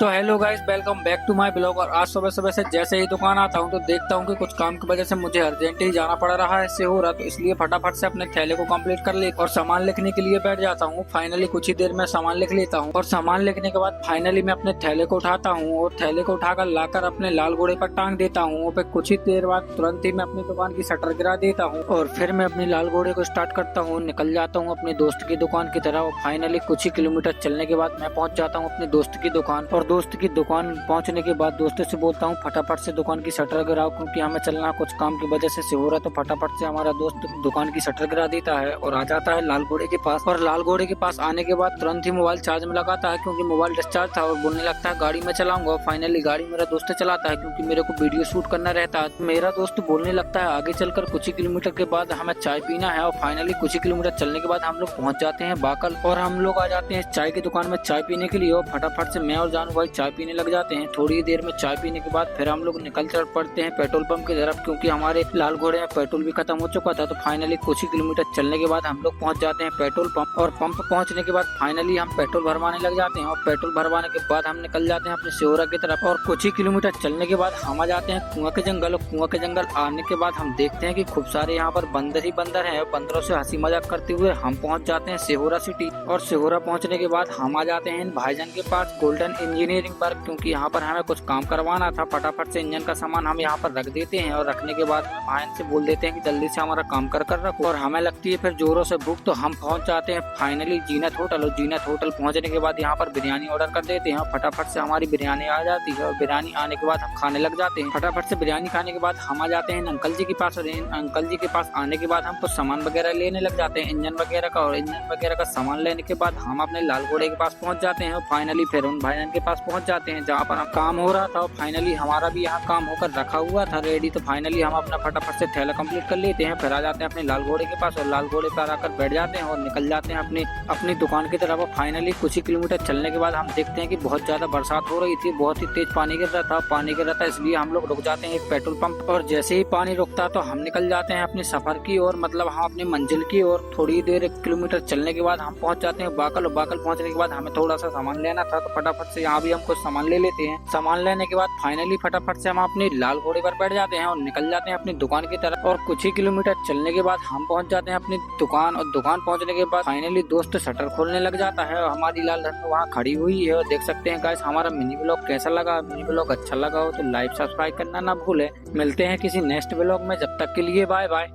तो hello guys, welcome back to my blog. और आज सुबह सुबह से जैसे ही दुकान आता हूँ तो देखता हूँ कि कुछ काम की वजह से मुझे अर्जेंट ही जाना पड़ रहा है रहा तो इसलिए फटाफट से अपने थैले को कंप्लीट कर ले और सामान लिखने के लिए बैठ जाता हूँ। फाइनली कुछ ही देर में सामान लिख लेता हूँ और सामान लिखने के बाद फाइनली मैं अपने थैले को उठाता हूँ और थैले को उठाकर लाकर अपने लाल घोड़े पर टांग देता हूँ। और फिर कुछ ही देर बाद तुरंत ही मैं अपनी दुकान की शटर गिरा देता हूँ और फिर मैं अपनी लाल घोड़े को स्टार्ट करता हूँ, निकल जाता हूँ अपने दोस्त की दुकान की तरफ। और फाइनली कुछ ही किलोमीटर चलने के बाद मैं पहुँच जाता हूँ अपने दोस्त की दुकान। और दोस्त की दुकान पहुंचने के बाद दोस्तों से बोलता हूँ फटाफट से दुकान की शटर गिराओ, क्योंकि हमें चलना कुछ काम की वजह से हो रहा। तो फटाफट से हमारा दोस्त दुकान की शटर गिरा देता है और आ जाता है लाल घोड़े के पास। और लाल घोड़े के पास आने के बाद तुरंत ही मोबाइल चार्ज में लगाता है, क्योंकि मोबाइल डिस्चार्ज था, और बोलने लगता है गाड़ी में चलाऊंगा। फाइनली गाड़ी मेरा दोस्त चलाता है, क्योंकि मेरे को वीडियो शूट करना रहता है। मेरा दोस्त बोलने लगता है आगे चलकर कुछ ही किलोमीटर के बाद हमें चाय पीना है। और फाइनली कुछ ही किलोमीटर चलने के बाद हम लोग पहुंच जाते हैं बाकल और हम लोग आ जाते हैं चाय की दुकान में चाय पीने के लिए। और फटाफट से मैं और जानू भाई चाय पीने लग जाते हैं। थोड़ी देर में चाय पीने के बाद फिर हम लोग निकल चल पड़ते हैं पेट्रोल पंप की तरफ, क्योंकि हमारे लाल घोड़े में पेट्रोल भी खत्म हो चुका था। तो फाइनली कुछ ही किलोमीटर चलने के बाद हम लोग पहुंच जाते हैं पेट्रोल पंप। और पंप पहुंचने के बाद फाइनली हम पेट्रोल भरवाने लग जाते हैं। और पेट्रोल भरवाने के बाद हम निकल जाते हैं अपने सिहोरा की तरफ। और कुछ ही किलोमीटर चलने के बाद हम आ जाते हैं कुआं के जंगल। और कुआं के जंगल आने के बाद हम देखते हैं कि खूब सारे यहाँ पर बंदर ही बंदर हैं। बंदरों से हंसी मजाक करते हुए हम पहुंच जाते हैं सिहोरा सिटी। और सिहोरा पहुंचने के बाद हम आ जाते हैं इन भाईजान के पास गोल्डन इंजीनियरिंग पर, क्योंकि यहाँ पर हमें कुछ काम करवाना था। फटाफट से इंजन का सामान हम यहाँ पर रख देते हैं और रखने के बाद भाईजान से बोल देते हैं कि जल्दी से हमारा काम कर रखो। और हमें लगती है फिर जोरों से भूख, तो हम पहुंच जाते हैं फाइनली जीनत होटल। और जीनत होटल पहुंचने के बाद यहाँ पर बिरयानी ऑर्डर कर देते हैं। फटाफट से हमारी बिरयानी आ जाती है और बिरयानी आने के बाद हम खाने लग जाते हैं। फटाफट से बिरयानी खाने के बाद हम आ जाते हैं अंकल जी के पास। और अंकल जी के पास आने के बाद हम कुछ सामान वगैरह लेने लग जाते हैं इंजन वगैरह का। और इंजन वगैरह का सामान लेने के बाद हम अपने लाल घोड़े के पास पहुंच जाते हैं। और फाइनली फिर उन भाईजान के पास पहुंच जाते हैं जहाँ पर काम हो रहा था। और फाइनली हमारा भी यहाँ काम होकर रखा हुआ था रेडी। तो फाइनली हम अपना फटाफट से थैला कंप्लीट कर लेते हैं। फिर आ जाते हैं अपने लाल घोड़े के पास और लाल घोड़े पर आकर बैठ जाते हैं और निकल जाते हैं अपनी दुकान की तरफ। और फाइनली कुछ ही किलोमीटर चलने के बाद हम देखते हैं कि बहुत ज्यादा बरसात हो रही थी, बहुत ही तेज पानी गिर रहा था। इसलिए हम लोग रुक जाते हैं एक पेट्रोल पंप। और जैसे ही पानी रुकता तो हम निकल जाते हैं अपने सफर की और मतलब हम अपनी मंजिल की। और थोड़ी देर 1 किलोमीटर चलने के बाद हम पहुंच जाते हैं बाकल। और बाकल पहुंचने के बाद हमें थोड़ा सा सामान लेना था, तो फटाफट से यहाँ भी हम कुछ सामान ले लेते हैं। सामान लेने के बाद फाइनली फटाफट से हम अपनी लाल घोड़े पर बैठ जाते हैं और निकल जाते हैं अपनी दुकान की तरफ। और कुछ ही किलोमीटर चलने के बाद हम पहुंच जाते हैं अपनी दुकान। और दुकान पहुंचने के बाद फाइनली दोस्त शटर खोलने लग जाता है और हमारी लाल धनु वहाँ खड़ी हुई है। और देख सकते हैं गाइस हमारा मिनी ब्लॉग कैसा लगा। मिनी ब्लॉग अच्छा लगा हो तो लाइक सब्सक्राइब करना ना भूले। मिलते हैं किसी नेक्स्ट ब्लॉग में, जब तक के लिए बाय बाय।